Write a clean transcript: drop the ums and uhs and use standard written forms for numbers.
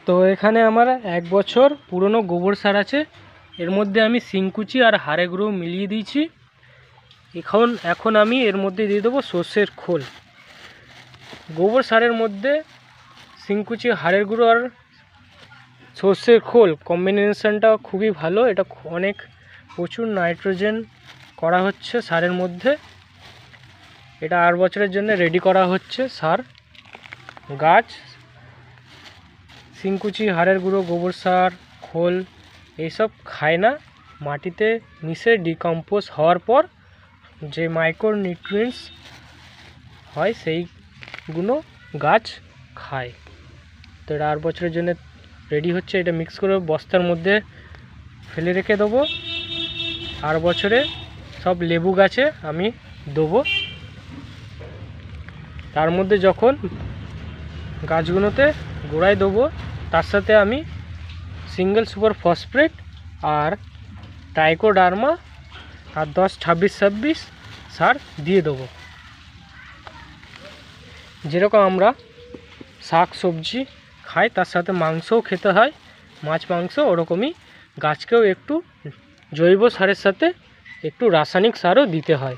তো এখানে আমার 1 বছর পুরনো গোবর সার আছে, এর মধ্যে আমি শিংকুচি আর হাড়ে গুঁড়ো মিলিয়ে দিয়েছি। এখন আমি এর মধ্যে দিয়ে দেবো সর্ষের খোল। গোবর সারের মধ্যে শিংকুচি, হাড়ের গুঁড়ো আর সর্ষের খোল কম্বিনেশনটা খুবই ভালো। এটা অনেক প্রচুর নাইট্রোজেন করা হচ্ছে সারের মধ্যে। এটা 8 বছরের জন্য রেডি করা হচ্ছে সার। গাছ শিংকুচি, হাড়ের গুঁড়ো, গোবর সার, খোল এইসব খায় না। মাটিতে মিশে ডিকম্পোজ হওয়ার পর যে মাইক্রোনিউট্রিয়েন্টস হয় সেইগুলো গাছ খায়। তো এটা 8 বছরের জন্য রেডি হচ্ছে। এটা মিক্স করে বস্তার মধ্যে ফেলে রেখে দেবো। 8 বছরে সব লেবু গাছে আমি দেবো। তার মধ্যে যখন গাছগুলোতে গোড়ায় দেবো, তার সাথে আমি সিঙ্গেল সুপার ফসফেট আর ট্রাইকোডার্মা আর 10-26-26 সার দিয়ে দেবো। যেরকম আমরা শাক সবজি খাই তার সাথে মাংসও খেতে হয়, মাছ মাংস, ওরকমই গাছকেও একটু জৈব সারের সাথে একটু রাসায়নিক সারও দিতে হয়।